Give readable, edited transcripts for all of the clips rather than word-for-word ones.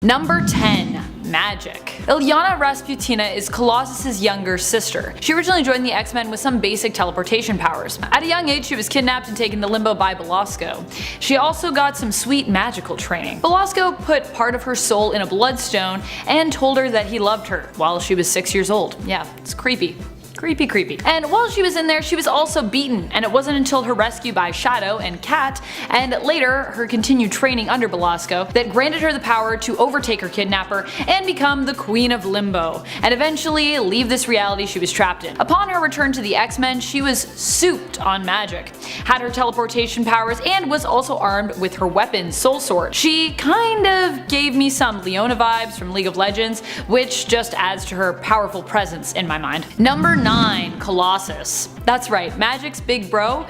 Number 10. Magic. Ilyana Rasputina is Colossus's younger sister. She originally joined the X-Men with some basic teleportation powers. At a young age she was kidnapped and taken to Limbo by Belasco. She also got some sweet magical training. Belasco put part of her soul in a bloodstone and told her that he loved her while she was 6 years old. Yeah, it's creepy. Creepy. And while she was in there, she was also beaten, and it wasn't until her rescue by Shadow and Cat, and later her continued training under Belasco, that granted her the power to overtake her kidnapper and become the Queen of Limbo, and eventually leave this reality she was trapped in. Upon her return to the X-Men, she was souped on magic, had her teleportation powers, and was also armed with her weapon, Soul Sword. She kind of gave me some Leona vibes from League of Legends, which just adds to her powerful presence in my mind. Number 9. Colossus. That's right, Magic's big bro,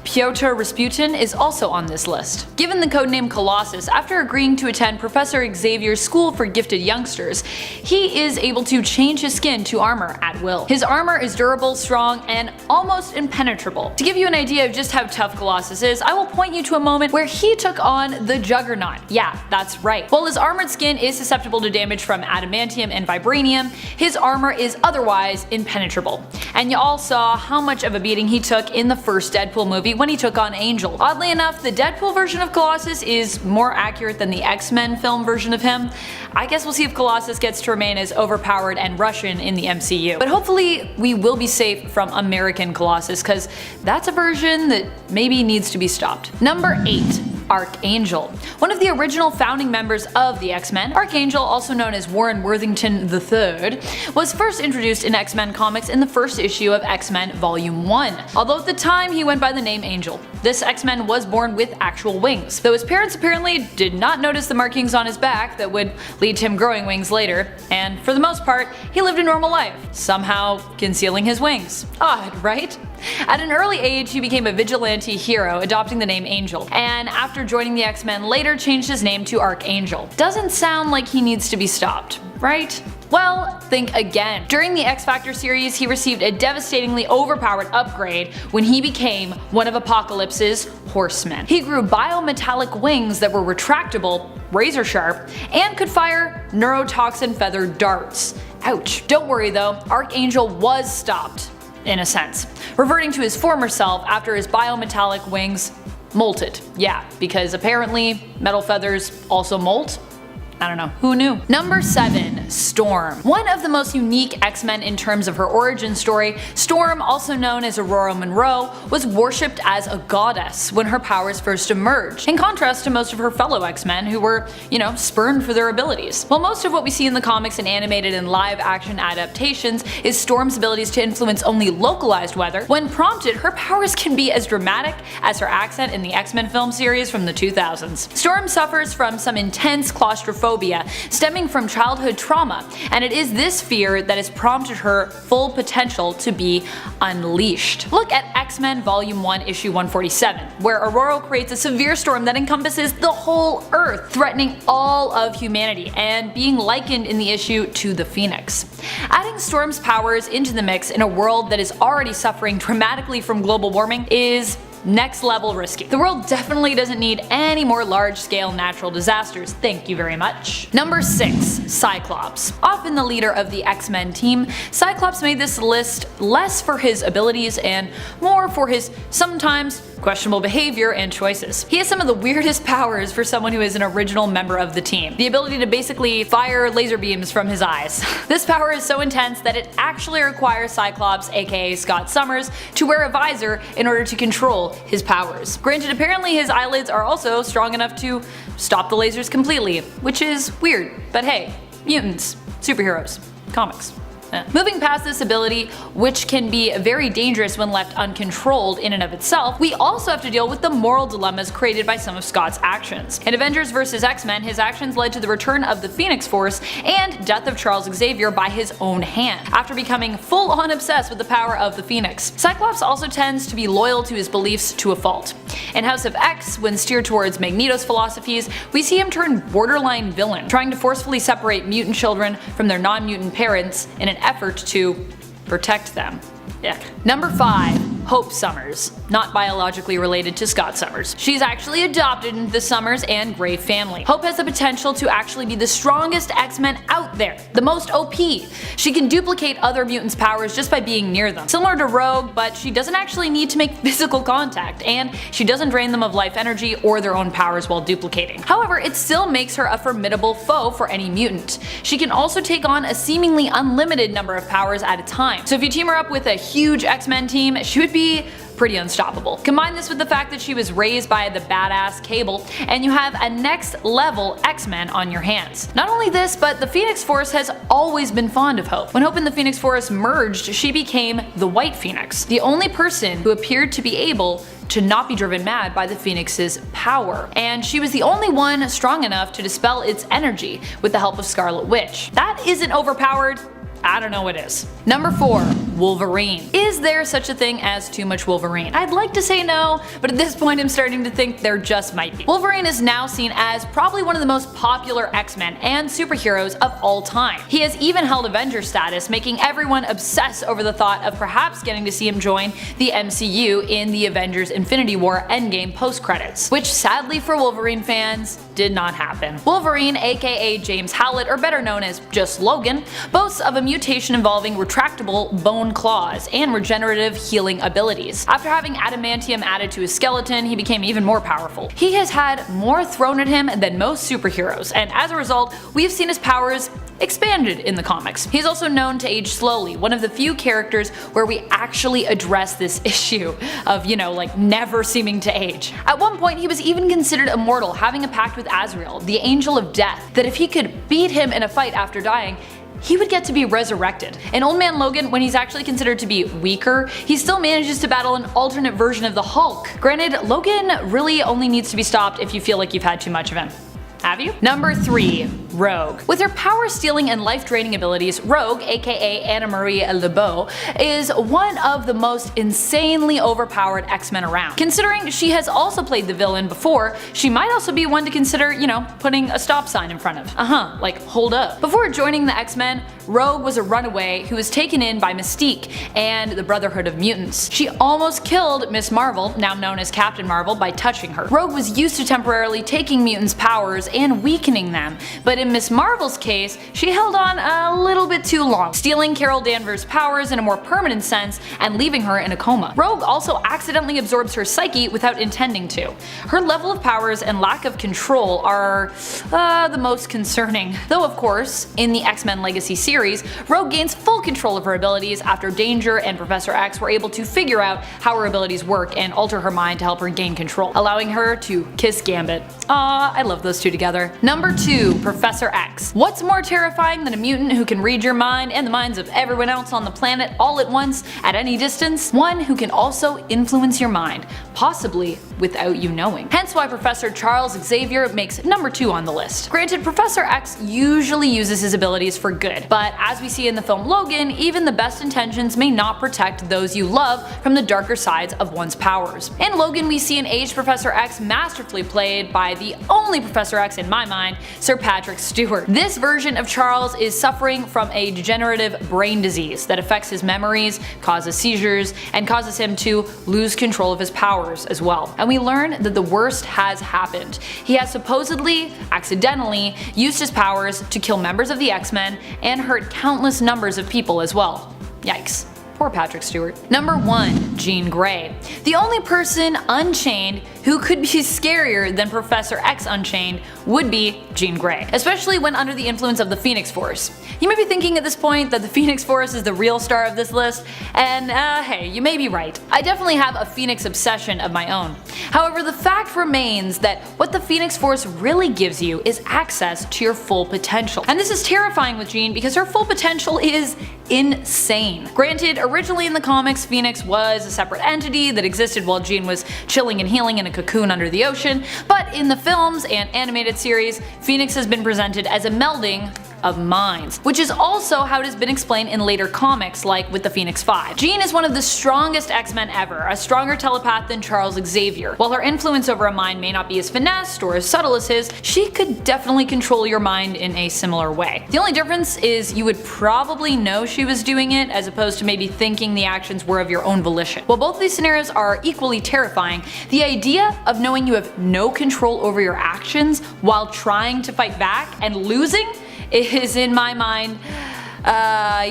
Pyotr Rasputin, is also on this list. Given the codename Colossus, after agreeing to attend Professor Xavier's School for Gifted Youngsters, he is able to change his skin to armor at will. His armor is durable, strong, and almost impenetrable. To give you an idea of just how tough Colossus is, I will point you to a moment where he took on the Juggernaut. Yeah, that's right. While his armored skin is susceptible to damage from adamantium and vibranium, his armor is otherwise impenetrable. And you all saw how much of a beating he took in the first Deadpool movie when he took on Angel. Oddly enough, the Deadpool version of Colossus is more accurate than the X-Men film version of him. I guess we'll see if Colossus gets to remain as overpowered and Russian in the MCU. But hopefully we will be safe from American Colossus, cause that's a version that maybe needs to be stopped. Number 8. Archangel. One of the original founding members of the X-Men, Archangel, also known as Warren Worthington III, was first introduced in X-Men comics in the first issue of X-Men Volume 1, although at the time he went by the name Angel. This X-Men was born with actual wings, though his parents apparently did not notice the markings on his back that would lead to him growing wings later, and for the most part, he lived a normal life, somehow concealing his wings. Odd, right? At an early age, he became a vigilante hero, adopting the name Angel, and after joining the X-Men later changed his name to Archangel. Doesn't sound like he needs to be stopped, right? Well, think again. During the X-Factor series, he received a devastatingly overpowered upgrade when he became one of Apocalypse's Horsemen. He grew biometallic wings that were retractable, razor sharp, and could fire neurotoxin feather darts. Ouch. Don't worry though, Archangel was stopped, in a sense, reverting to his former self after his biometallic wings molted. Yeah, because apparently metal feathers also molt. I don't know, who knew? Number 7. Storm. One of the most unique X-Men in terms of her origin story, Storm, also known as Aurora Monroe, was worshipped as a goddess when her powers first emerged, in contrast to most of her fellow X-Men who were, spurned for their abilities. While most of what we see in the comics and animated and live-action adaptations is Storm's abilities to influence only localized weather, when prompted, her powers can be as dramatic as her accent in the X-Men film series from the 2000s. Storm suffers from some intense claustrophobia stemming from childhood trauma, and it is this fear that has prompted her full potential to be unleashed. Look at X-Men Volume 1 Issue 147, where Aurora creates a severe storm that encompasses the whole Earth, threatening all of humanity, and being likened in the issue to the Phoenix. Adding Storm's powers into the mix in a world that is already suffering dramatically from global warming is next level risky. The world definitely doesn't need any more large scale natural disasters, thank you very much. Number 6. Cyclops. Often the leader of the X-Men team, Cyclops made this list less for his abilities and more for his sometimes questionable behavior and choices. He has some of the weirdest powers for someone who is an original member of the team. The ability to basically fire laser beams from his eyes. This power is so intense that it actually requires Cyclops, aka Scott Summers, to wear a visor in order to control his powers. Granted, apparently his eyelids are also strong enough to stop the lasers completely, which is weird, but hey, mutants, superheroes, comics. Moving past this ability, which can be very dangerous when left uncontrolled in and of itself, we also have to deal with the moral dilemmas created by some of Scott's actions. In Avengers vs. X-Men, his actions led to the return of the Phoenix Force and death of Charles Xavier by his own hand, after becoming full-on obsessed with the power of the Phoenix. Cyclops also tends to be loyal to his beliefs to a fault. In House of X, when steered towards Magneto's philosophies, we see him turn borderline villain, trying to forcefully separate mutant children from their non-mutant parents in an effort to protect them. Number 5. Hope Summers, not biologically related to Scott Summers. She's actually adopted into the Summers and Gray family. Hope has the potential to actually be the strongest X-Men out there, the most OP. She can duplicate other mutants' powers just by being near them. Similar to Rogue, but she doesn't actually need to make physical contact, and she doesn't drain them of life energy or their own powers while duplicating. However, it still makes her a formidable foe for any mutant. She can also take on a seemingly unlimited number of powers at a time. So if you team her up with a huge X-Men team, she would be pretty unstoppable. Combine this with the fact that she was raised by the badass Cable, and you have a next level X-Men on your hands. Not only this, but the Phoenix Force has always been fond of Hope. When Hope and the Phoenix Force merged, she became the White Phoenix, the only person who appeared to be able to not be driven mad by the Phoenix's power. And she was the only one strong enough to dispel its energy with the help of Scarlet Witch. That isn't overpowered. I don't know what is. Number 4. Wolverine. Is there such a thing as too much Wolverine? I'd like to say no, but at this point I'm starting to think there just might be. Wolverine is now seen as probably one of the most popular X-Men and superheroes of all time. He has even held Avenger status, making everyone obsess over the thought of perhaps getting to see him join the MCU in the Avengers Infinity War Endgame post-credits, which sadly for Wolverine fans did not happen. Wolverine, aka James Howlett, or better known as just Logan, boasts of a mutation involving retractable bone claws and regenerative healing abilities. After having adamantium added to his skeleton, he became even more powerful. He has had more thrown at him than most superheroes, and as a result, we have seen his powers expanded in the comics. He's also known to age slowly, one of the few characters where we actually address this issue of, like never seeming to age. At one point, he was even considered immortal, having a pact with Azrael, the Angel of Death, that if he could beat him in a fight after dying, he would get to be resurrected. In Old Man Logan, when he's actually considered to be weaker, he still manages to battle an alternate version of the Hulk. Granted, Logan really only needs to be stopped if you feel like you've had too much of him. Have you? Number 3. Rogue. With her power-stealing and life-draining abilities, Rogue, aka Anna Marie LeBeau, is one of the most insanely overpowered X-Men around. Considering she has also played the villain before, she might also be one to consider, putting a stop sign in front of. Like hold up. Before joining the X-Men, Rogue was a runaway who was taken in by Mystique and the Brotherhood of Mutants. She almost killed Miss Marvel, now known as Captain Marvel, by touching her. Rogue was used to temporarily taking mutants' powers and weakening them, but in Miss Marvel's case, she held on a little bit too long, stealing Carol Danvers' powers in a more permanent sense and leaving her in a coma. Rogue also accidentally absorbs her psyche without intending to. Her level of powers and lack of control are the most concerning. Though of course, in the X-Men Legacy series, Rogue gains full control of her abilities after Danger and Professor X were able to figure out how her abilities work and alter her mind to help her gain control, allowing her to kiss Gambit. I love those two together. Number 2. Professor X. What's more terrifying than a mutant who can read your mind and the minds of everyone else on the planet all at once at any distance? One who can also influence your mind, possibly without you knowing. Hence why Professor Charles Xavier makes number 2 on the list. Granted, Professor X usually uses his abilities for good, but as we see in the film Logan, even the best intentions may not protect those you love from the darker sides of one's powers. In Logan, we see an aged Professor X masterfully played by the only Professor X in my mind, Sir Patrick Stewart. This version of Charles is suffering from a degenerative brain disease that affects his memories, causes seizures, and causes him to lose control of his powers as well. And we learn that the worst has happened. He has supposedly, accidentally, used his powers to kill members of the X-Men and hurt countless numbers of people as well. Yikes. Poor Patrick Stewart. Number 1. Jean Grey. The only person unchained who could be scarier than Professor X Unchained would be Jean Grey, especially when under the influence of the Phoenix Force. You may be thinking at this point that the Phoenix Force is the real star of this list, and hey, you may be right. I definitely have a Phoenix obsession of my own. However, the fact remains that what the Phoenix Force really gives you is access to your full potential. And this is terrifying with Jean because her full potential is insane. Granted, originally in the comics, Phoenix was a separate entity that existed while Jean was chilling and healing in a cocoon under the ocean, but in the films and animated series, Phoenix has been presented as a melding of minds, which is also how it has been explained in later comics like with the Phoenix Five. Jean is one of the strongest X-Men ever, a stronger telepath than Charles Xavier. While her influence over a mind may not be as finessed or as subtle as his, she could definitely control your mind in a similar way. The only difference is you would probably know she was doing it as opposed to maybe thinking the actions were of your own volition. While both of these scenarios are equally terrifying, the idea of knowing you have no control over your actions while trying to fight back and losing is, in my mind,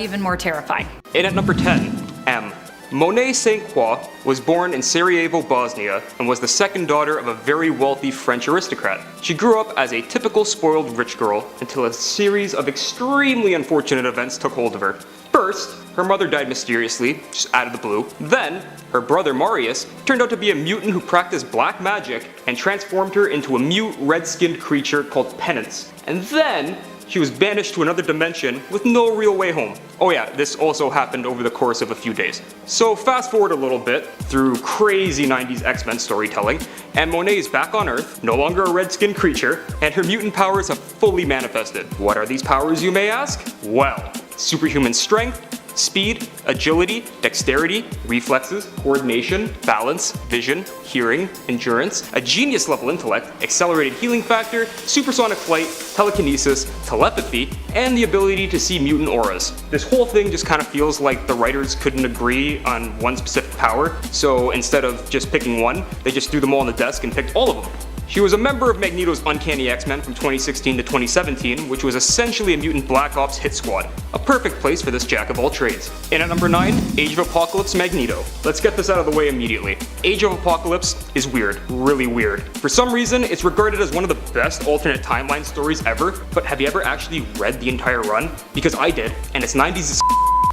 even more terrifying. In at number 10, M. Monet St. Croix was born in Sarajevo, Bosnia, and was the second daughter of a very wealthy French aristocrat. She grew up as a typical spoiled rich girl until a series of extremely unfortunate events took hold of her. First, her mother died mysteriously, just out of the blue. Then, her brother Marius turned out to be a mutant who practiced black magic and transformed her into a mute, red-skinned creature called Penance. And then, she was banished to another dimension with no real way home. Oh yeah, this also happened over the course of a few days. So fast forward a little bit through crazy 90s X-Men storytelling, and Monet is back on Earth, no longer a red-skinned creature, and her mutant powers have fully manifested. What are these powers, you may ask? Well, superhuman strength, speed, agility, dexterity, reflexes, coordination, balance, vision, hearing, endurance, a genius level intellect, accelerated healing factor, supersonic flight, telekinesis, telepathy, and the ability to see mutant auras. This whole thing just kind of feels like the writers couldn't agree on one specific power, so instead of just picking one, they just threw them all on the desk and picked all of them. She was a member of Magneto's Uncanny X-Men from 2016 to 2017, which was essentially a mutant Black Ops hit squad. A perfect place for this jack of all trades. In at number 9, Age of Apocalypse Magneto. Let's get this out of the way immediately. Age of Apocalypse is weird, really weird. For some reason, it's regarded as one of the best alternate timeline stories ever, but have you ever actually read the entire run? Because I did, and it's 90s as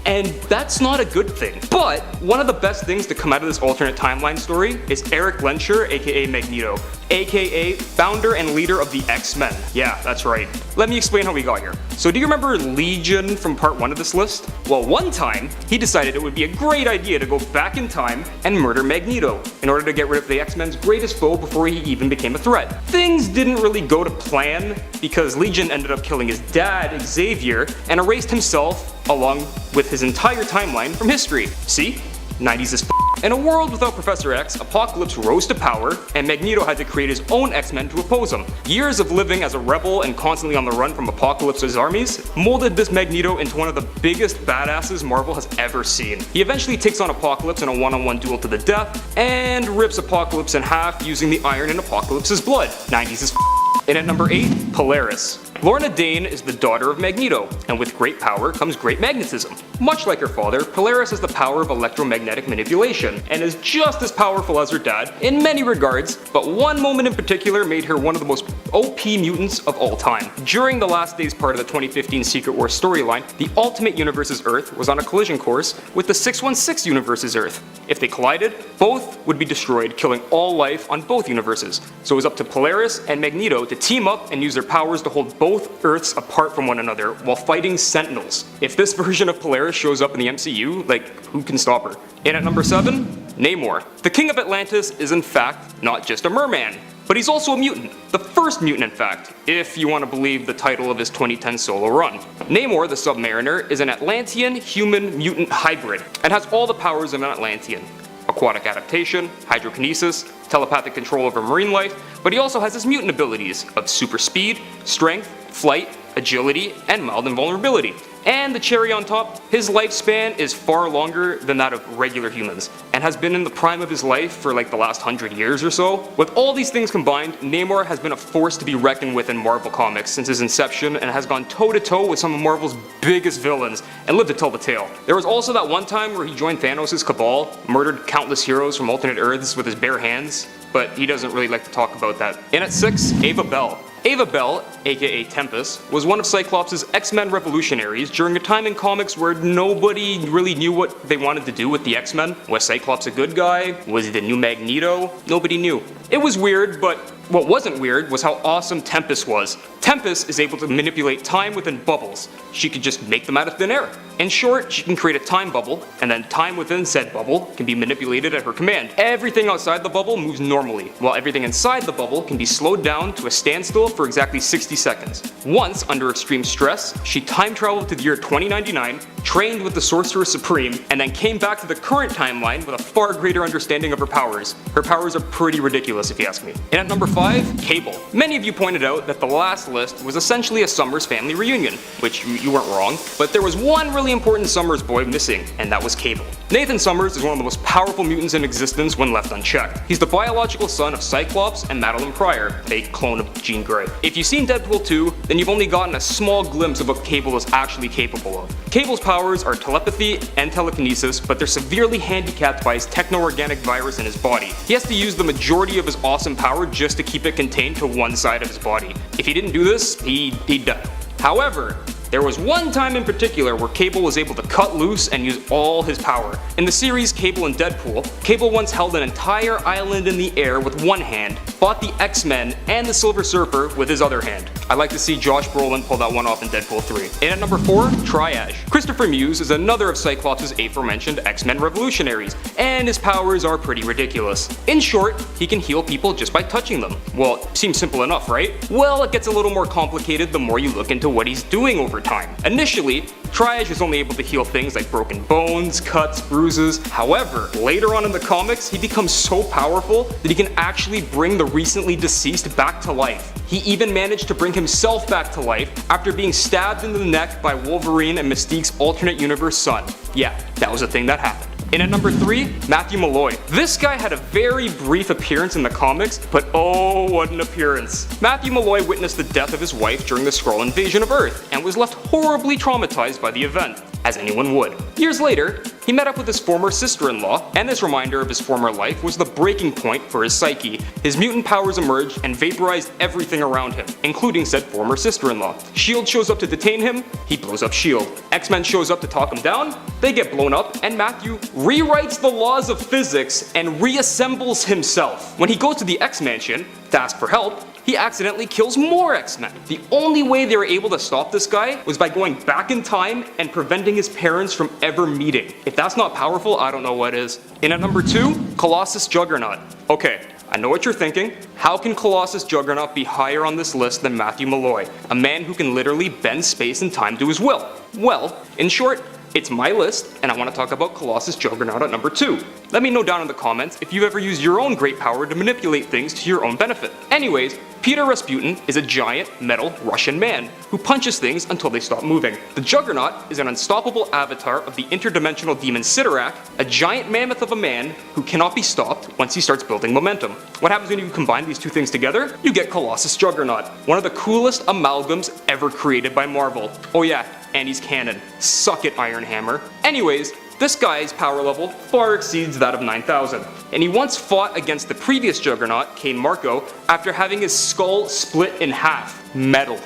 and that's not a good thing. But one of the best things to come out of this alternate timeline story is Eric Lehnsherr, aka Magneto, aka founder and leader of the X-Men. Yeah, that's right. Let me explain how we got here. So do you remember Legion from part 1 of this list? Well, one time, he decided it would be a great idea to go back in time and murder Magneto in order to get rid of the X-Men's greatest foe before he even became a threat. Things didn't really go to plan because Legion ended up killing his dad, Xavier, and erased himself along with his entire timeline from history. See? 90s as f***. In a world without Professor X, Apocalypse rose to power, and Magneto had to create his own X-Men to oppose him. Years of living as a rebel and constantly on the run from Apocalypse's armies molded this Magneto into one of the biggest badasses Marvel has ever seen. He eventually takes on Apocalypse in a one-on-one duel to the death, and rips Apocalypse in half using the iron in Apocalypse's blood. 90s as f***. In at number 8, Polaris. Lorna Dane is the daughter of Magneto, and with great power comes great magnetism. Much like her father, Polaris has the power of electromagnetic manipulation, and is just as powerful as her dad in many regards, but one moment in particular made her one of the most OP mutants of all time. During the Last Days part of the 2015 Secret Wars storyline, the Ultimate Universe's Earth was on a collision course with the 616 Universe's Earth. If they collided, both would be destroyed, killing all life on both universes. So it was up to Polaris and Magneto to team up and use their powers to hold both Earths apart from one another while fighting Sentinels. If this version of Polaris shows up in the MCU, who can stop her? In at number 7, Namor. The King of Atlantis is in fact not just a merman, but he's also a mutant. The first mutant in fact, if you want to believe the title of his 2010 solo run. Namor, the Submariner, is an Atlantean human mutant hybrid, and has all the powers of an Atlantean. Aquatic adaptation, hydrokinesis, telepathic control over marine life, but he also has his mutant abilities of super speed, strength, flight, agility, and mild invulnerability. And the cherry on top, his lifespan is far longer than that of regular humans, and has been in the prime of his life for the last 100 years or so. With all these things combined, Namor has been a force to be reckoned with in Marvel Comics since his inception, and has gone toe to toe with some of Marvel's biggest villains, and lived to tell the tale. There was also that one time where he joined Thanos' cabal, murdered countless heroes from alternate Earths with his bare hands, but he doesn't really like to talk about that. In at 6, Ava Bell. Ava Bell, aka Tempest, was one of Cyclops' X-Men revolutionaries during a time in comics where nobody really knew what they wanted to do with the X-Men. Was Cyclops a good guy? Was he the new Magneto? Nobody knew. It was weird, but What wasn't weird was how awesome Tempest was. Tempest is able to manipulate time within bubbles. She could just make them out of thin air. In short, she can create a time bubble, and then time within said bubble can be manipulated at her command. Everything outside the bubble moves normally, while everything inside the bubble can be slowed down to a standstill for exactly 60 seconds. Once, under extreme stress, she time traveled to the year 2099, trained with the Sorcerer Supreme, and then came back to the current timeline with a far greater understanding of her powers. Her powers are pretty ridiculous if you ask me. And at number 5, Cable. Many of you pointed out that the last list was essentially a Summers family reunion, which you weren't wrong, but there was one really important Summers boy missing, and that was Cable. Nathan Summers is one of the most powerful mutants in existence when left unchecked. He's the biological son of Cyclops and Madeline Pryor, a clone of Jean Grey. If you've seen Deadpool 2, then you've only gotten a small glimpse of what Cable is actually capable of. Cable's powers are telepathy and telekinesis, but they're severely handicapped by his techno-organic virus in his body. He has to use the majority of his awesome power just to keep it contained to one side of his body. If he didn't do this, he'd die. However, there was one time in particular where Cable was able to cut loose and use all his power. In the series Cable and Deadpool, Cable once held an entire island in the air with one hand, fought the X-Men and the Silver Surfer with his other hand. I'd like to see Josh Brolin pull that one off in Deadpool 3. And at number 4, Triage. Christopher Muse is another of Cyclops' aforementioned X-Men revolutionaries, and his powers are pretty ridiculous. In short, he can heal people just by touching them. Well, it seems simple enough, right? Well, it gets a little more complicated the more you look into what he's doing over time. Initially, Triage is only able to heal things like broken bones, cuts, bruises. However, later on in the comics, he becomes so powerful that he can actually bring the recently deceased back to life. He even managed to bring himself back to life after being stabbed in the neck by Wolverine and Mystique's alternate universe son. Yeah, that was a thing that happened. And at number 3, Matthew Malloy. This guy had a very brief appearance in the comics, but oh, what an appearance. Matthew Malloy witnessed the death of his wife during the Skrull invasion of Earth, and was left horribly traumatized by the event, as anyone would. Years later, he met up with his former sister-in-law, and this reminder of his former life was the breaking point for his psyche. His mutant powers emerged and vaporized everything around him, including said former sister-in-law. S.H.I.E.L.D. shows up to detain him, he blows up S.H.I.E.L.D. X-Men shows up to talk him down, they get blown up, and Matthew rewrites the laws of physics and reassembles himself. When he goes to the X-Mansion to ask for help, he accidentally kills more X-Men. The only way they were able to stop this guy was by going back in time and preventing his parents from ever meeting. If that's not powerful, I don't know what is. And at number 2, Colossus Juggernaut. Okay, I know what you're thinking. How can Colossus Juggernaut be higher on this list than Matthew Malloy, a man who can literally bend space and time to his will? Well, in short, it's my list, and I want to talk about Colossus Juggernaut at number 2. Let me know down in the comments if you've ever used your own great power to manipulate things to your own benefit. Anyways, Peter Rasputin is a giant, metal Russian man who punches things until they stop moving. The Juggernaut is an unstoppable avatar of the interdimensional demon Sidorak, a giant mammoth of a man who cannot be stopped once he starts building momentum. What happens when you combine these two things together? You get Colossus Juggernaut, one of the coolest amalgams ever created by Marvel. Oh yeah, and he's canon. Suck it, Iron Hammer. Anyways, this guy's power level far exceeds that of 9,000, and he once fought against the previous Juggernaut, Cain Marco, after having his skull split in half. Metal.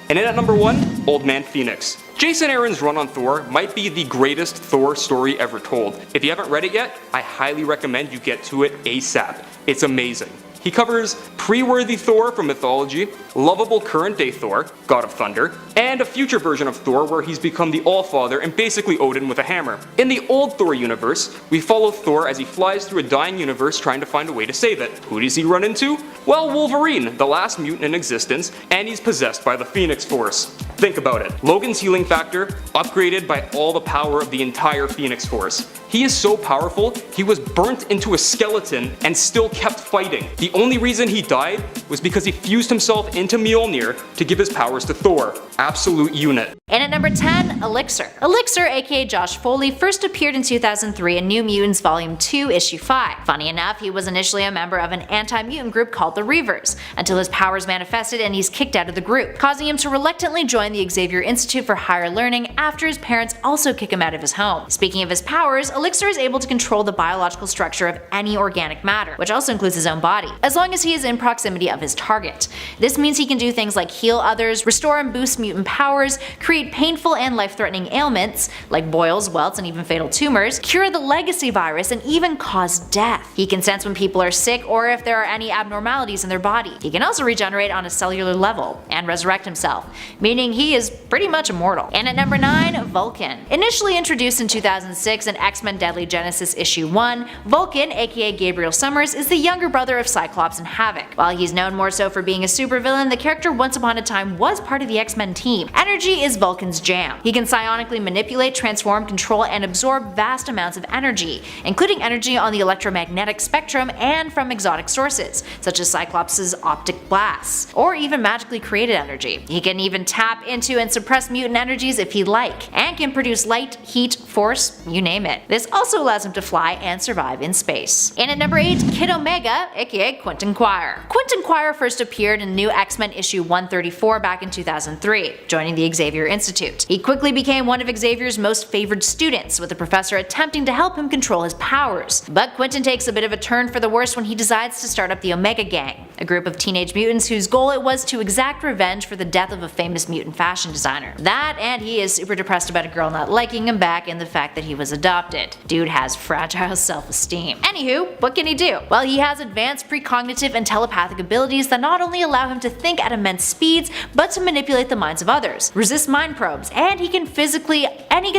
And in at number 1, Old Man Phoenix. Jason Aaron's run on Thor might be the greatest Thor story ever told. If you haven't read it yet, I highly recommend you get to it ASAP. It's amazing. He covers pre-worthy Thor from mythology, lovable current-day Thor, God of Thunder, and a future version of Thor where he's become the All-Father and basically Odin with a hammer. In the old Thor universe, we follow Thor as he flies through a dying universe trying to find a way to save it. Who does he run into? Well, Wolverine, the last mutant in existence, and he's possessed by the Phoenix Force. Think about it. Logan's healing factor, upgraded by all the power of the entire Phoenix Force. He is so powerful, he was burnt into a skeleton and still kept fighting. The only reason he died was because he fused himself into Mjolnir to give his powers to Thor. Absolute unit. And at number 10, Elixir. Elixir, aka Josh Foley, first appeared in 2003 in New Mutants Volume 2, Issue 5. Funny enough, he was initially a member of an anti-mutant group called the Reavers, until his powers manifested and he's kicked out of the group, causing him to reluctantly join the Xavier Institute for Higher Learning after his parents also kick him out of his home. Speaking of his powers, Elixir is able to control the biological structure of any organic matter, which also includes his own body, as long as he is in proximity of his target. This means he can do things like heal others, restore and boost mutant powers, create treat painful and life-threatening ailments, like boils, welts, and even fatal tumors, cure the legacy virus, and even cause death. He can sense when people are sick or if there are any abnormalities in their body. He can also regenerate on a cellular level and resurrect himself, meaning he is pretty much immortal. And at number 9, Vulcan. Initially introduced in 2006 in X-Men Deadly Genesis issue 1, Vulcan, aka Gabriel Summers, is the younger brother of Cyclops and Havoc. While he's known more so for being a supervillain, the character once upon a time was part of the X-Men team. Energy is Vulcan's jam. He can psionically manipulate, transform, control, and absorb vast amounts of energy, including energy on the electromagnetic spectrum and from exotic sources, such as Cyclops' optic blasts, or even magically created energy. He can even tap into and suppress mutant energies if he'd like, and can produce light, heat, force, you name it. This also allows him to fly and survive in space. And at number 8, Kid Omega, aka Quentin Quire. Quentin Quire first appeared in New X-Men issue 134 back in 2003, joining the Xavier Institute. He quickly became one of Xavier's most favored students, with the professor attempting to help him control his powers. But Quentin takes a bit of a turn for the worse when he decides to start up the Omega Gang, a group of teenage mutants whose goal it was to exact revenge for the death of a famous mutant fashion designer. That, and he is super depressed about a girl not liking him back, and the fact that he was adopted. Dude has fragile self-esteem. Anywho, what can he do? Well, he has advanced precognitive and telepathic abilities that not only allow him to think at immense speeds, but to manipulate the minds of others, resist mind probes, and he can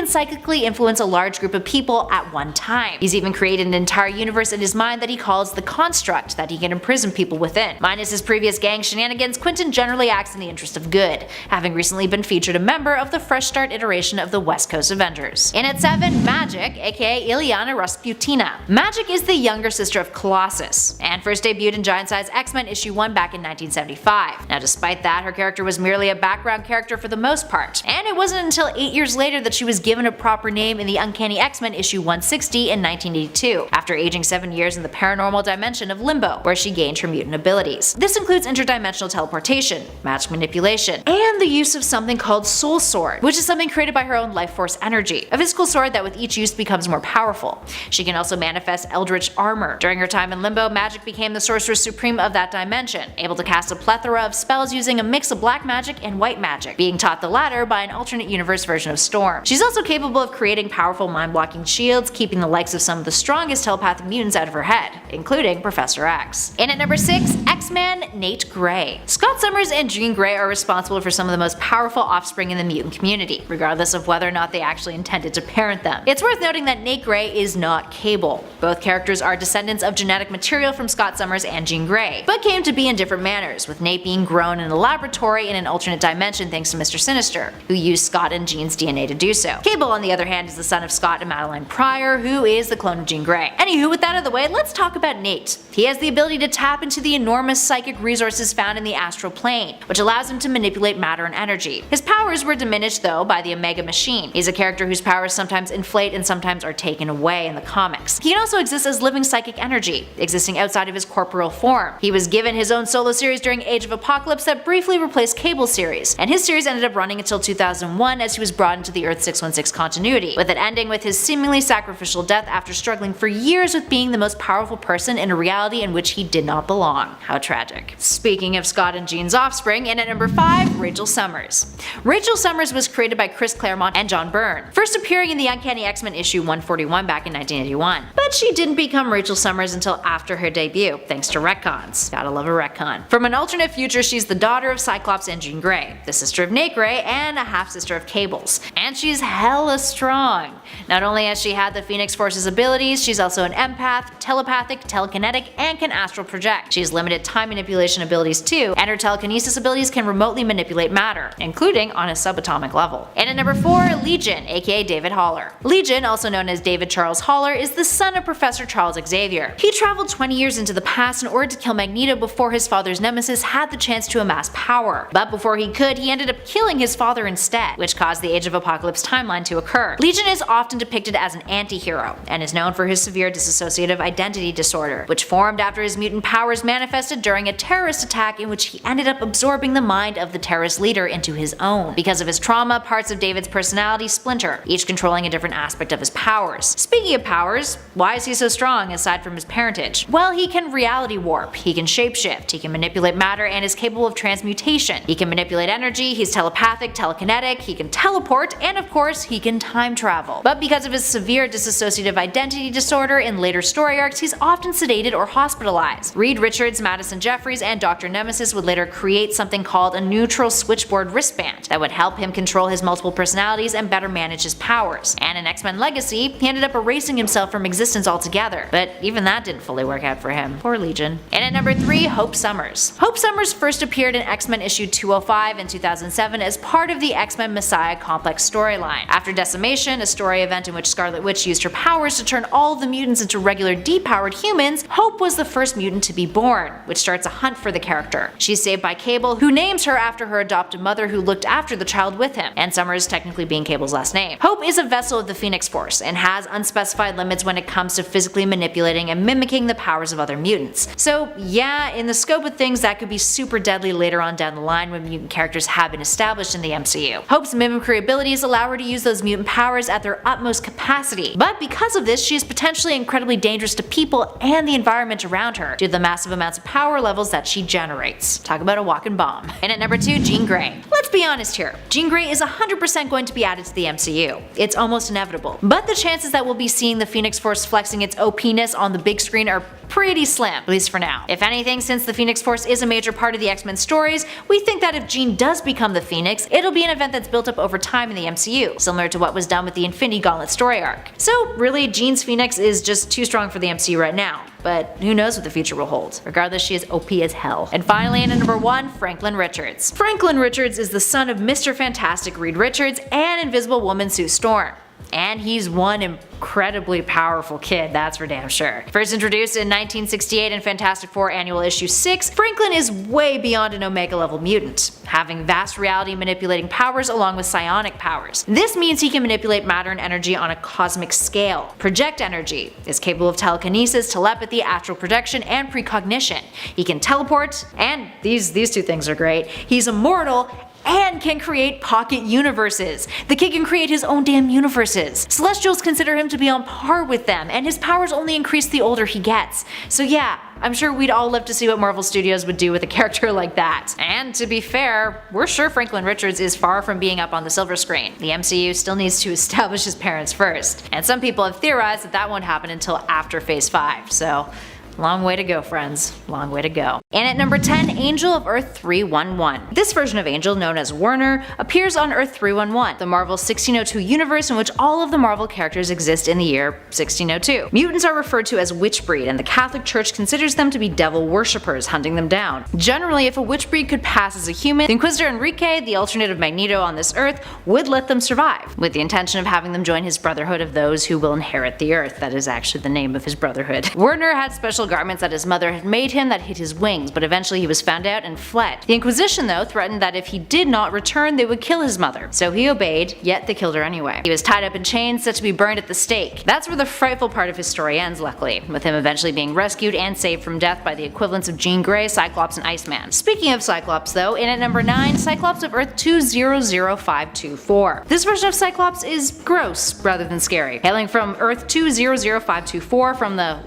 psychically influence a large group of people at one time. He's even created an entire universe in his mind that he calls the Construct that he can imprison people within. Minus his previous gang shenanigans, Quentin generally acts in the interest of good, having recently been featured a member of the Fresh Start iteration of the West Coast Avengers. And at 7, Magik, aka Ilyana Rasputina. Magik is the younger sister of Colossus, and first debuted in Giant Size X-Men issue 1 back in 1975. Now despite that, her character was merely a background character for the most part, and it wasn't until 8 years later that she was given a proper name in the Uncanny X-Men issue 160 in 1982, after aging 7 years in the paranormal dimension of Limbo, where she gained her mutant abilities. This includes interdimensional teleportation, magic manipulation, and the use of something called Soul Sword, which is something created by her own life force energy, a physical sword that with each use becomes more powerful. She can also manifest eldritch armor. During her time in Limbo, Magik became the sorceress supreme of that dimension, able to cast a plethora of spells using a mix of black magic and white magic, being taught the latter by an alternate universe version of Storm. She's also capable of creating powerful mind-blocking shields, keeping the likes of some of the strongest telepathic mutants out of her head, including Professor X. And at number 6, X-Man Nate Gray. Scott Summers and Jean Grey are responsible for some of the most powerful offspring in the mutant community, regardless of whether or not they actually intended to parent them. It's worth noting that Nate Gray is not Cable. Both characters are descendants of genetic material from Scott Summers and Jean Grey, but came to be in different manners, with Nate being grown in a laboratory in an alternate dimension thanks to Mr. Sinister, who used Scott and Jean's DNA to do so. Cable, on the other hand, is the son of Scott and Madeline Pryor, who is the clone of Jean Grey. Anywho, with that out of the way, let's talk about Nate. He has the ability to tap into the enormous psychic resources found in the astral plane, which allows him to manipulate matter and energy. His powers were diminished, though, by the Omega Machine. He's a character whose powers sometimes inflate and sometimes are taken away in the comics. He can also exist as living psychic energy, existing outside of his corporeal form. He was given his own solo series during Age of Apocalypse that briefly replaced Cable's series, and his series ended up running until 2001 as he was brought into the Earth 616 continuity, with it ending with his seemingly sacrificial death after struggling for years with being the most powerful person in a reality in which he did not belong. How tragic. Speaking of Scott and Jean's offspring, and at number 5, Rachel Summers. Rachel Summers was created by Chris Claremont and John Byrne, first appearing in the Uncanny X-Men issue 141 back in 1981. But she didn't become Rachel Summers until after her debut, thanks to retcons. Gotta love a retcon. From an alternate future, she's the daughter of Cyclops and Jean Grey, the sister of Nate Gray, and a half-sister of Cable's. And she's hella strong. Not only has she had the Phoenix Force's abilities, she's also an empath, telepathic, telekinetic, and can astral project. She has limited time manipulation abilities too, and her telekinesis abilities can remotely manipulate matter, including on a subatomic level. And at number 4, Legion, aka David Haller. Legion, also known as David Charles Haller, is the son of Professor Charles Xavier. He traveled 20 years into the past in order to kill Magneto before his father's nemesis had the chance to amass power. But before he could, he ended up killing his father instead, which caused the Age of Apocalypse timeline to occur. Legion is often depicted as an anti-hero, and is known for his severe dissociative identity disorder, which formed after his mutant powers manifested during a terrorist attack in which he ended up absorbing the mind of the terrorist leader into his own. Because of his trauma, parts of David's personality splinter, each controlling a different aspect of his powers. Speaking of powers, why is he so strong aside from his parentage? Well, he can reality warp, he can shapeshift, he can manipulate matter and is capable of transmutation. He can manipulate energy, he's telepathic, telekinetic, he can teleport, and of course, he can time travel. But because of his severe dissociative identity disorder in later story arcs, he's often sedated or hospitalized. Reed Richards, Madison Jeffries, and Dr. Nemesis would later create something called a neutral switchboard wristband that would help him control his multiple personalities and better manage his powers. And in X-Men Legacy, he ended up erasing himself from existence altogether, but even that didn't fully work out for him. Poor Legion. And at number 3, Hope Summers. Hope Summers first appeared in X-Men issue 205 in 2007 as part of the X-Men Messiah Complex storyline. After Decimation, a story event in which Scarlet Witch used her powers to turn all of the mutants into regular depowered humans, Hope was the first mutant to be born, which starts a hunt for the character. She's saved by Cable, who names her after her adopted mother who looked after the child with him, and Summers technically being Cable's last name. Hope is a vessel of the Phoenix Force and has unspecified limits when it comes to physically manipulating and mimicking the powers of other mutants. So yeah, in the scope of things that could be super deadly later on down the line when mutant characters have been established in the MCU. Hope's mimicry abilities allow her to use those mutant powers at their utmost capacity, but because of this she is potentially incredibly dangerous to people and the environment around her due to the massive amounts of power levels that she generates. Talk about a walking bomb. And at number 2, Jean Grey. Let's be honest here, Jean Grey is 100% going to be added to the MCU. It's almost inevitable. But the chances that we'll be seeing the Phoenix Force flexing its OP-ness on the big screen are pretty slim, at least for now. If anything, since the Phoenix Force is a major part of the X-Men stories, we think that if Jean does become the Phoenix, it'll be an event that's built up over time in the MCU, similar to what was done with the Infinity Gauntlet story arc. So really, Jean's Phoenix is just too strong for the MCU right now, but who knows what the future will hold. Regardless, she is OP as hell. And finally, at number 1, Franklin Richards. Franklin Richards is the son of Mr. Fantastic Reed Richards and Invisible Woman Sue Storm. And he's one incredibly powerful kid, that's for damn sure. First introduced in 1968 in Fantastic Four Annual Issue 6, Franklin is way beyond an Omega level mutant, having vast reality manipulating powers along with psionic powers. This means he can manipulate matter and energy on a cosmic scale, project energy, is capable of telekinesis, telepathy, astral projection, and precognition. He can teleport, and these two things are great, he's immortal, and can create pocket universes. The kid can create his own damn universes. Celestials consider him to be on par with them, and his powers only increase the older he gets. So yeah, I'm sure we'd all love to see what Marvel Studios would do with a character like that. And to be fair, we're sure Franklin Richards is far from being up on the silver screen. The MCU still needs to establish his parents first. And some people have theorized that that won't happen until after Phase 5, so long way to go, friends. Long way to go. And at number 10, Angel of Earth 311. This version of Angel, known as Werner, appears on Earth 311, the Marvel 1602 universe in which all of the Marvel characters exist in the year 1602. Mutants are referred to as witch breed, and the Catholic Church considers them to be devil worshippers, hunting them down. Generally, if a witch breed could pass as a human, the Inquisitor Enrique, the alternate of Magneto on this Earth, would let them survive, with the intention of having them join his Brotherhood of those who will inherit the Earth. That is actually the name of his brotherhood. Werner had special garments that his mother had made him that hid his wings, but eventually he was found out and fled. The Inquisition, though, threatened that if he did not return, they would kill his mother. So he obeyed, yet they killed her anyway. He was tied up in chains, set to be burned at the stake. That's where the frightful part of his story ends, luckily, with him eventually being rescued and saved from death by the equivalents of Jean Grey, Cyclops, and Iceman. Speaking of Cyclops, though, in at number 9, Cyclops of Earth 200524. This version of Cyclops is gross rather than scary. Hailing from Earth 200524 from the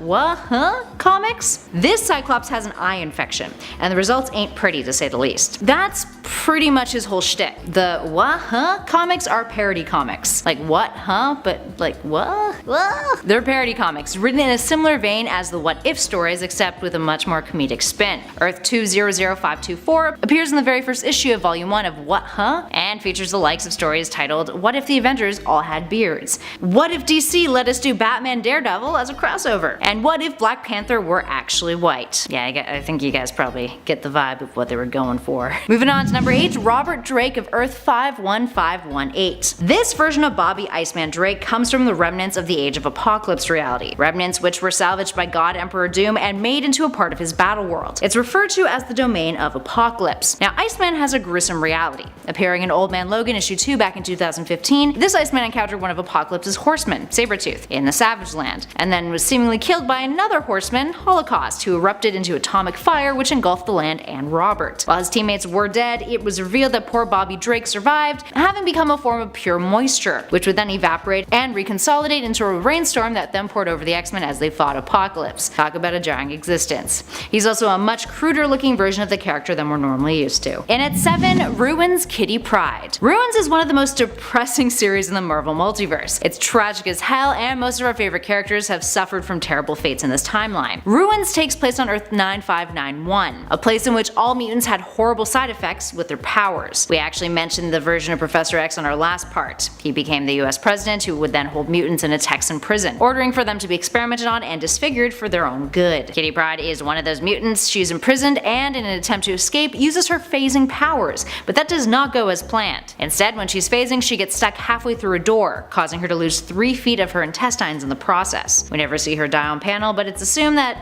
comics, this Cyclops has an eye infection, and the results ain't pretty to say the least. That's pretty much his whole shtick. The comics are parody comics. Like what, huh? But like what? They're parody comics, written in a similar vein as the What If stories, except with a much more comedic spin. Earth 200524 appears in the very first issue of Volume 1 of What Huh? And features the likes of stories titled What If the Avengers All Had Beards? What if DC let us do Batman Daredevil as a crossover? And what if Black Panther were actually white? Yeah, I think you guys probably get the vibe of what they were going for. Moving on to number 8, Robert Drake of Earth 51518. This version of Bobby Iceman Drake comes from the remnants of the Age of Apocalypse reality. Remnants which were salvaged by God Emperor Doom and made into a part of his battle world. It's referred to as the domain of Apocalypse. Now, Iceman has a gruesome reality. Appearing in Old Man Logan issue 2 back in 2015, this Iceman encountered one of Apocalypse's horsemen, Sabretooth, in the Savage Land, and then was seemingly killed by another horseman X-Men, Holocaust, who erupted into atomic fire which engulfed the land and Robert. While his teammates were dead, it was revealed that poor Bobby Drake survived, having become a form of pure moisture, which would then evaporate and reconsolidate into a rainstorm that then poured over the X-Men as they fought Apocalypse. Talk about a jarring existence. He's also a much cruder looking version of the character than we're normally used to. And at 7, Ruins Kitty Pryde. Ruins is one of the most depressing series in the Marvel multiverse. It's tragic as hell, and most of our favorite characters have suffered from terrible fates in this timeline. Ruins takes place on Earth 9591, a place in which all mutants had horrible side effects with their powers. We actually mentioned the version of Professor X on our last part. He became the US president who would then hold mutants in a Texan prison, ordering for them to be experimented on and disfigured for their own good. Kitty Pryde is one of those mutants. She's imprisoned and, in an attempt to escape, uses her phasing powers, but that does not go as planned. Instead, when she's phasing, she gets stuck halfway through a door, causing her to lose 3 feet of her intestines in the process. We never see her die on panel, but it's assumed that,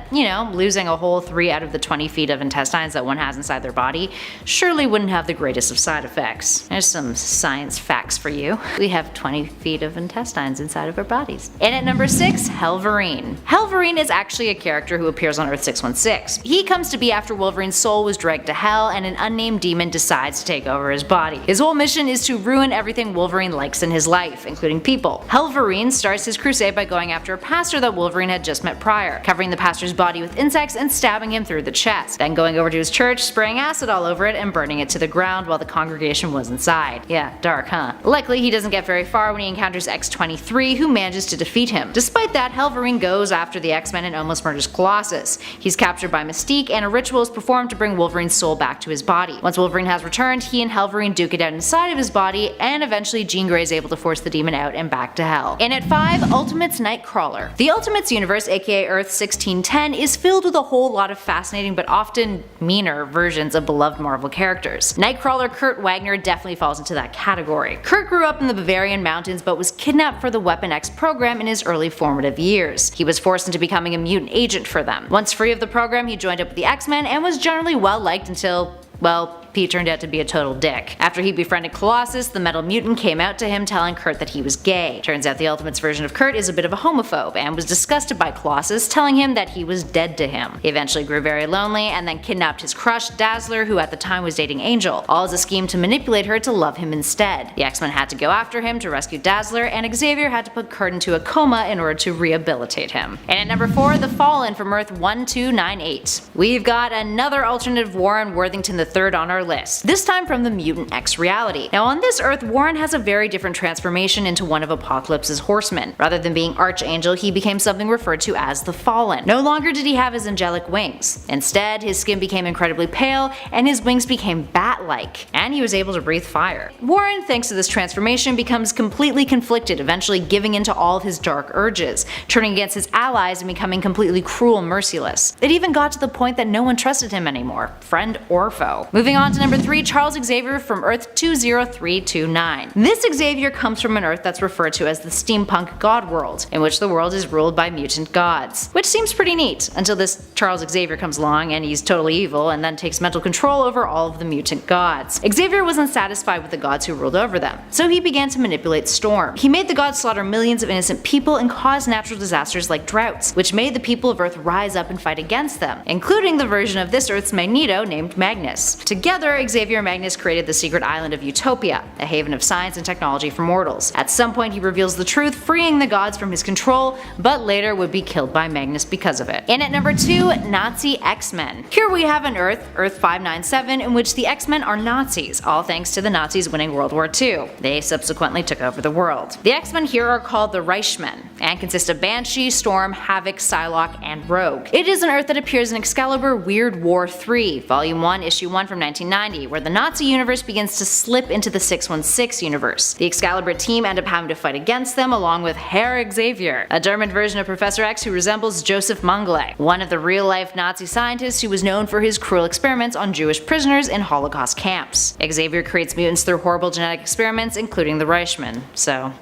losing a whole 3 out of the 20 feet of intestines that one has inside their body surely wouldn't have the greatest of side effects. There's some science facts for you. We have 20 feet of intestines inside of our bodies. And at number 6, Wolverine. Wolverine is actually a character who appears on Earth 616. He comes to be after Wolverine's soul was dragged to hell and an unnamed demon decides to take over his body. His whole mission is to ruin everything Wolverine likes in his life, including people. Wolverine starts his crusade by going after a pastor that Wolverine had just met prior, covering the pastor's body with insects and stabbing him through the chest, then going over to his church, spraying acid all over it and burning it to the ground while the congregation was inside. Yeah, dark, huh? Luckily, he doesn't get very far when he encounters X-23, who manages to defeat him. Despite that, Wolverine goes after the X-Men and almost murders Colossus. He's captured by Mystique, and a ritual is performed to bring Wolverine's soul back to his body. Once Wolverine has returned, he and Wolverine duke it out inside of his body, and eventually Jean Grey is able to force the demon out and back to hell. And at 5, Ultimates Nightcrawler. The Ultimates universe, aka Earth 1610, is filled with a whole lot of fascinating but often meaner versions of beloved Marvel characters. Nightcrawler Kurt Wagner definitely falls into that category. Kurt grew up in the Bavarian mountains but was kidnapped for the Weapon X program in his early formative years. He was forced into becoming a mutant agent for them. Once free of the program, he joined up with the X-Men and was generally well liked until, well, he turned out to be a total dick. After he befriended Colossus, the Metal Mutant came out to him telling Kurt that he was gay. Turns out the Ultimates version of Kurt is a bit of a homophobe and was disgusted by Colossus, telling him that he was dead to him. He eventually grew very lonely and then kidnapped his crush, Dazzler, who at the time was dating Angel, all as a scheme to manipulate her to love him instead. The X-Men had to go after him to rescue Dazzler, and Xavier had to put Kurt into a coma in order to rehabilitate him. And at number 4, The Fallen from Earth 1298. We've got another alternative Warren Worthington III on our list, this time from the Mutant X reality. Now on this Earth, Warren has a very different transformation into one of Apocalypse's horsemen. Rather than being Archangel, he became something referred to as the Fallen. No longer did he have his angelic wings. Instead, his skin became incredibly pale and his wings became bat-like, and he was able to breathe fire. Warren, thanks to this transformation, becomes completely conflicted, eventually giving into all of his dark urges, turning against his allies and becoming completely cruel and merciless. It even got to the point that no one trusted him anymore, friend or foe. Moving on to number 3, Charles Xavier from Earth 20329. This Xavier comes from an Earth that's referred to as the steampunk god world, in which the world is ruled by mutant gods. Which seems pretty neat, until this Charles Xavier comes along and he's totally evil and then takes mental control over all of the mutant gods. Xavier wasn't satisfied with the gods who ruled over them, so he began to manipulate Storm. He made the gods slaughter millions of innocent people and cause natural disasters like droughts, which made the people of Earth rise up and fight against them, including the version of this Earth's Magneto named Magnus. Together, Xavier and Magnus created the secret island of Utopia, a haven of science and technology for mortals. At some point he reveals the truth, freeing the gods from his control, but later would be killed by Magnus because of it. And at number 2, Nazi X-Men. Here we have an Earth, Earth 597, in which the X-Men are Nazis, all thanks to the Nazis winning World War II. They subsequently took over the world. The X-Men here are called the Reichmen, and consist of Banshee, Storm, Havoc, Psylocke, and Rogue. It is an Earth that appears in Excalibur Weird War 3, Volume 1, Issue 1 from 1990, where the Nazi universe begins to slip into the 616 universe. The Excalibur team end up having to fight against them along with Herr Xavier, a German version of Professor X who resembles Joseph Mengele, one of the real-life Nazi scientists who was known for his cruel experiments on Jewish prisoners in Holocaust camps. Xavier creates mutants through horrible genetic experiments, including the Reichmen, so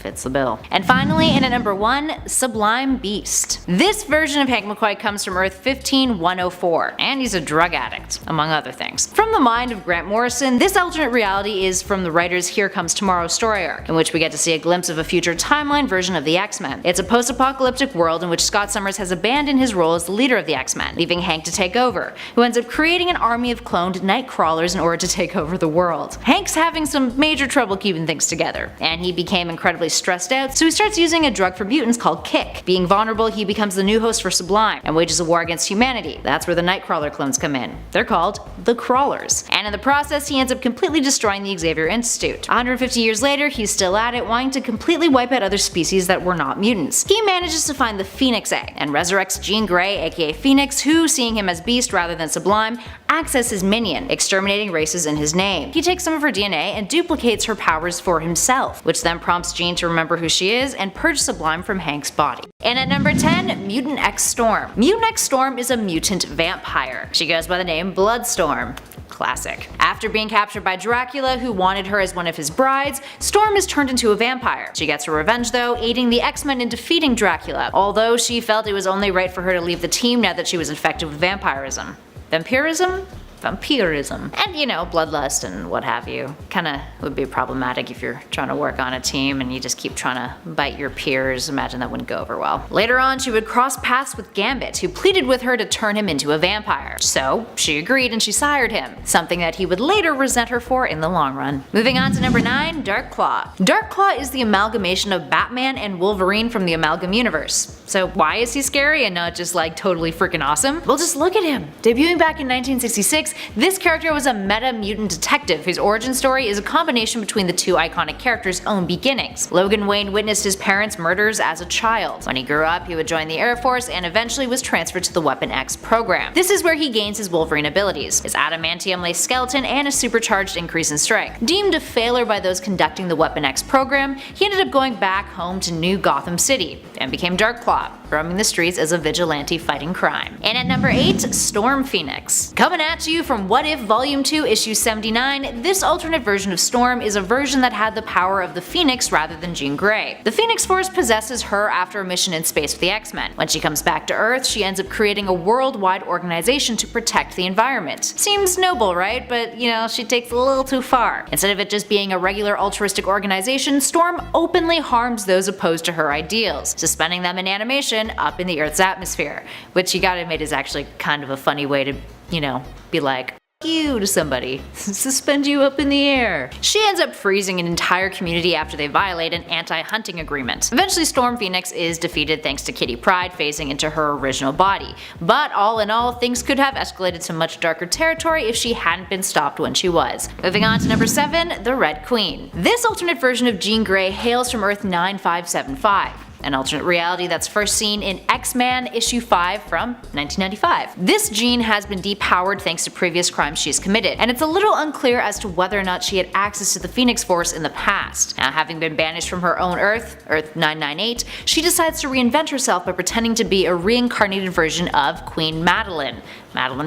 fits the bill. And finally, in at number 1, Sublime Beast. This version of Hank McCoy comes from Earth 15104, and he's a drug addict, among other things. From the mind of Grant Morrison, this alternate reality is from the writer's Here Comes Tomorrow story arc, in which we get to see a glimpse of a future timeline version of the X-Men. It's a post-apocalyptic world in which Scott Summers has abandoned his role as the leader of the X-Men, leaving Hank to take over, who ends up creating an army of cloned night crawlers in order to take over the world. Hank's having some major trouble keeping things together, and he became incredibly stressed out, so he starts using a drug for mutants called Kick. Being vulnerable, he becomes the new host for Sublime, and wages a war against humanity. That's where the Nightcrawler clones come in. They're called the Crawlers. And in the process, he ends up completely destroying the Xavier Institute. 150 years later, he's still at it, wanting to completely wipe out other species that were not mutants. He manages to find the Phoenix Egg, and resurrects Jean Grey, aka Phoenix, who, seeing him as Beast rather than Sublime, acts as his minion, exterminating races in his name. He takes some of her DNA and duplicates her powers for himself, which then prompts Jean to remember who she is and purge Sublime from Hank's body. And at number 10, Mutant X Storm. Mutant X Storm is a mutant vampire. She goes by the name Bloodstorm. Classic. After being captured by Dracula, who wanted her as one of his brides, Storm is turned into a vampire. She gets her revenge though, aiding the X-Men in defeating Dracula, although she felt it was only right for her to leave the team now that she was infected with vampirism. Vampirism? Vampirism. And you know, bloodlust and what have you. Kinda would be problematic if you're trying to work on a team and you just keep trying to bite your peers. Imagine that wouldn't go over well. Later on, she would cross paths with Gambit, who pleaded with her to turn him into a vampire. So she agreed and she sired him, something that he would later resent her for in the long run. Moving on to number 9, Dark Claw. Dark Claw is the amalgamation of Batman and Wolverine from the Amalgam Universe. So why is he scary and not just like totally freaking awesome? Well, just look at him. Debuting back in 1966, this character was a meta-mutant detective whose origin story is a combination between the two iconic characters' own beginnings. Logan Wayne witnessed his parents' murders as a child. When he grew up, he would join the Air Force and eventually was transferred to the Weapon X program. This is where he gains his Wolverine abilities, his adamantium-laced skeleton, and a supercharged increase in strength. Deemed a failure by those conducting the Weapon X program, he ended up going back home to New Gotham City and became Dark Claw, roaming the streets as a vigilante fighting crime. And at number 8, Storm Phoenix. Coming at you from What If Volume 2 Issue 79, this alternate version of Storm is a version that had the power of the Phoenix rather than Jean Grey. The Phoenix Force possesses her after a mission in space with the X-Men. When she comes back to Earth, she ends up creating a worldwide organization to protect the environment. Seems noble, right? But you know, she takes a little too far. Instead of it just being a regular altruistic organization, Storm openly harms those opposed to her ideals, suspending them in animation up in the Earth's atmosphere, which you gotta admit is actually kind of a funny way to, you know, be like, you to somebody. Suspend you up in the air. She ends up freezing an entire community after they violate an anti-hunting agreement. Eventually Storm Phoenix is defeated thanks to Kitty Pryde phasing into her original body. But all in all, things could have escalated to much darker territory if she hadn't been stopped when she was. Moving on to number 7, the Red Queen. This alternate version of Jean Grey hails from Earth 9575. An alternate reality that's first seen in X-Men issue 5 from 1995. This Jean has been depowered thanks to previous crimes she's committed, and it's a little unclear as to whether or not she had access to the Phoenix Force in the past. Now, having been banished from her own Earth, Earth 998, she decides to reinvent herself by pretending to be a reincarnated version of Queen Madeline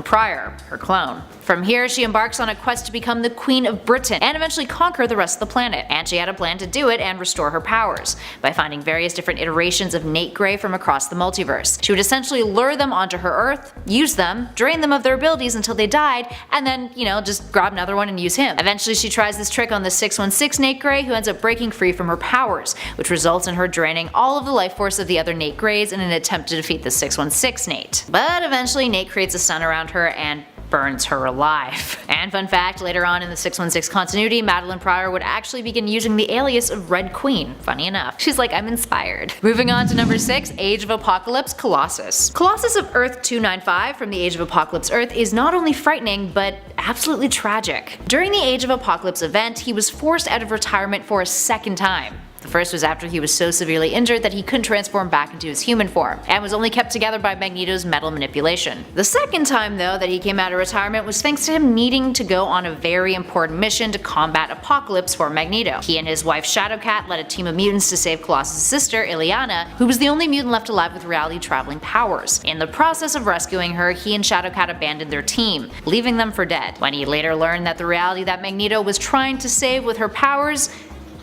Pryor, her clone. From here, she embarks on a quest to become the Queen of Britain and eventually conquer the rest of the planet, and she had a plan to do it and restore her powers by finding various different iterations of Nate Grey from across the multiverse. She would essentially lure them onto her Earth, use them, drain them of their abilities until they died, and then, you know, just grab another one and use him. Eventually she tries this trick on the 616 Nate Grey, who ends up breaking free from her powers, which results in her draining all of the life force of the other Nate Greys in an attempt to defeat the 616 Nate. But eventually Nate creates a sun around her and burns her alive. And fun fact, later on in the 616 continuity, Madeline Pryor would actually begin using the alias of Red Queen. Funny enough. She's like, I'm inspired. Moving on to number 6, Age of Apocalypse Colossus. Colossus of Earth 295 from the Age of Apocalypse Earth is not only frightening, but absolutely tragic. During the Age of Apocalypse event, he was forced out of retirement for a second time. The first was after he was so severely injured that he couldn't transform back into his human form, and was only kept together by Magneto's metal manipulation. The second time though that he came out of retirement was thanks to him needing to go on a very important mission to combat Apocalypse for Magneto. He and his wife Shadowcat led a team of mutants to save Colossus' sister, Ileana, who was the only mutant left alive with reality-traveling powers. In the process of rescuing her, he and Shadowcat abandoned their team, leaving them for dead. When he later learned that the reality that Magneto was trying to save with her powers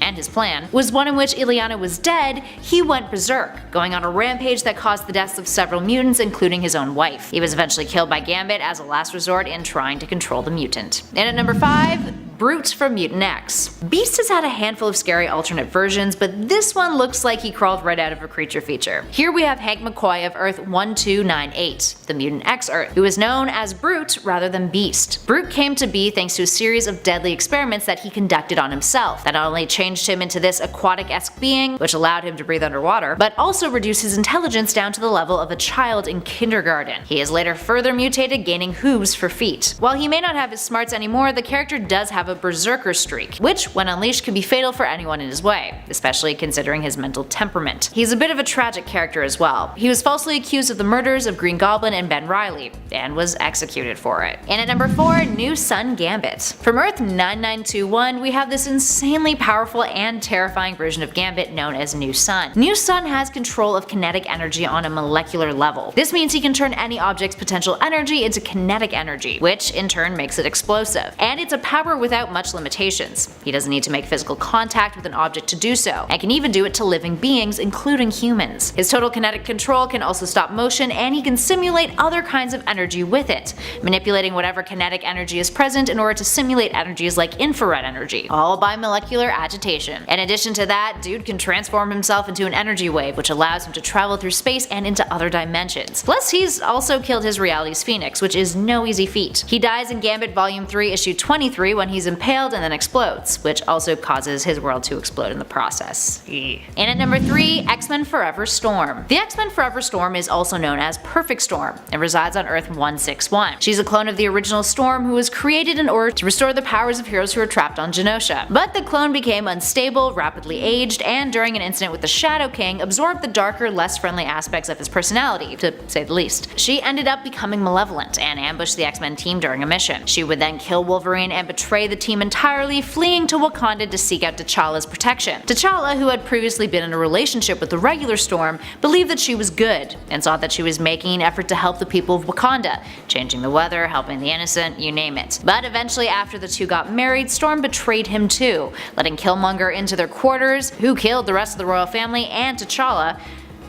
and his plan, was one in which Illyana was dead, he went berserk, going on a rampage that caused the deaths of several mutants, including his own wife. He was eventually killed by Gambit as a last resort in trying to control the mutant. And at number 5, Brute from Mutant X. Beast has had a handful of scary alternate versions, but this one looks like he crawled right out of a creature feature. Here we have Hank McCoy of Earth 1298, the Mutant X Earth, who is known as Brute rather than Beast. Brute came to be thanks to a series of deadly experiments that he conducted on himself, that not only changed him into this aquatic-esque being, which allowed him to breathe underwater, but also reduced his intelligence down to the level of a child in kindergarten. He is later further mutated, gaining hooves for feet. While he may not have his smarts anymore, the character does have a berserker streak, which when unleashed can be fatal for anyone in his way, especially considering his mental temperament. He's a bit of a tragic character as well. He was falsely accused of the murders of Green Goblin and Ben Reilly, and was executed for it. And at number 4, New Sun Gambit. From Earth 9921, we have this insanely powerful and terrifying version of Gambit known as New Sun. New Sun has control of kinetic energy on a molecular level. This means he can turn any object's potential energy into kinetic energy, which in turn makes it explosive. And it's a power without much limitations. He doesn't need to make physical contact with an object to do so, and can even do it to living beings, including humans. His total kinetic control can also stop motion, and he can simulate other kinds of energy with it, manipulating whatever kinetic energy is present in order to simulate energies like infrared energy, all by molecular agitation. In addition to that, dude can transform himself into an energy wave, which allows him to travel through space and into other dimensions. Plus, he's also killed his reality's Phoenix, which is no easy feat. He dies in Gambit Volume 3, Issue 23 when he's impaled and then explodes, which also causes his world to explode in the process. And at number 3, X-Men Forever Storm. The X-Men Forever Storm is also known as Perfect Storm and resides on Earth 161. She's a clone of the original Storm who was created in order to restore the powers of heroes who are trapped on Genosha. But the clone became unstable, rapidly aged, and during an incident with the Shadow King absorbed the darker, less friendly aspects of his personality, to say the least. She ended up becoming malevolent and ambushed the X-Men team during a mission. She would then kill Wolverine and betray the team entirely, fleeing to Wakanda to seek out T'Challa's protection. T'Challa, who had previously been in a relationship with the regular Storm, believed that she was good, and saw that she was making an effort to help the people of Wakanda, changing the weather, helping the innocent, you name it. But eventually, after the two got married, Storm betrayed him too, letting Killmonger into their quarters, who killed the rest of the royal family and T'Challa,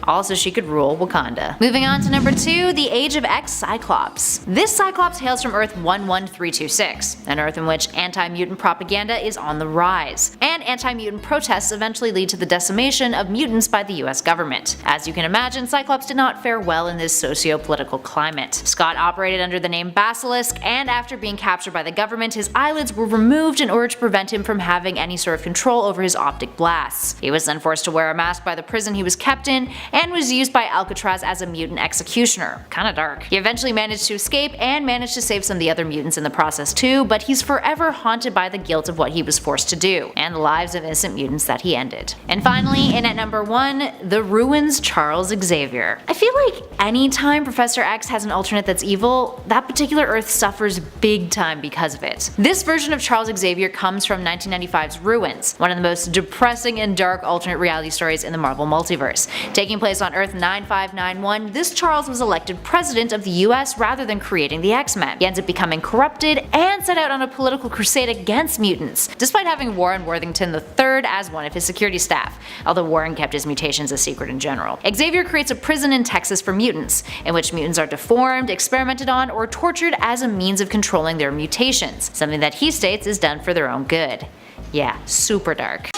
all so she could rule Wakanda. Moving on to number 2, the Age of X Cyclops. This Cyclops hails from Earth 11326, an Earth in which anti-mutant propaganda is on the rise, and anti-mutant protests eventually lead to the decimation of mutants by the US government. As you can imagine, Cyclops did not fare well in this socio-political climate. Scott operated under the name Basilisk, and after being captured by the government, his eyelids were removed in order to prevent him from having any sort of control over his optic blasts. He was then forced to wear a mask by the prison he was kept in, and was used by Alcatraz as a mutant executioner. Kinda dark. He eventually managed to escape and managed to save some of the other mutants in the process too, but he's forever haunted by the guilt of what he was forced to do, and the lives of innocent mutants that he ended. And finally, in at number 1, The Ruins Charles Xavier. I feel like anytime Professor X has an alternate that's evil, that particular Earth suffers big time because of it. This version of Charles Xavier comes from 1995's Ruins, one of the most depressing and dark alternate reality stories in the Marvel multiverse. Taking place on Earth 9591, this Charles was elected president of the US rather than creating the X-Men. He ends up becoming corrupted and set out on a political crusade against mutants, despite having Warren Worthington III as one of his security staff, although Warren kept his mutations a secret in general. Xavier creates a prison in Texas for mutants, in which mutants are deformed, experimented on, or tortured as a means of controlling their mutations, something that he states is done for their own good. Yeah, super dark.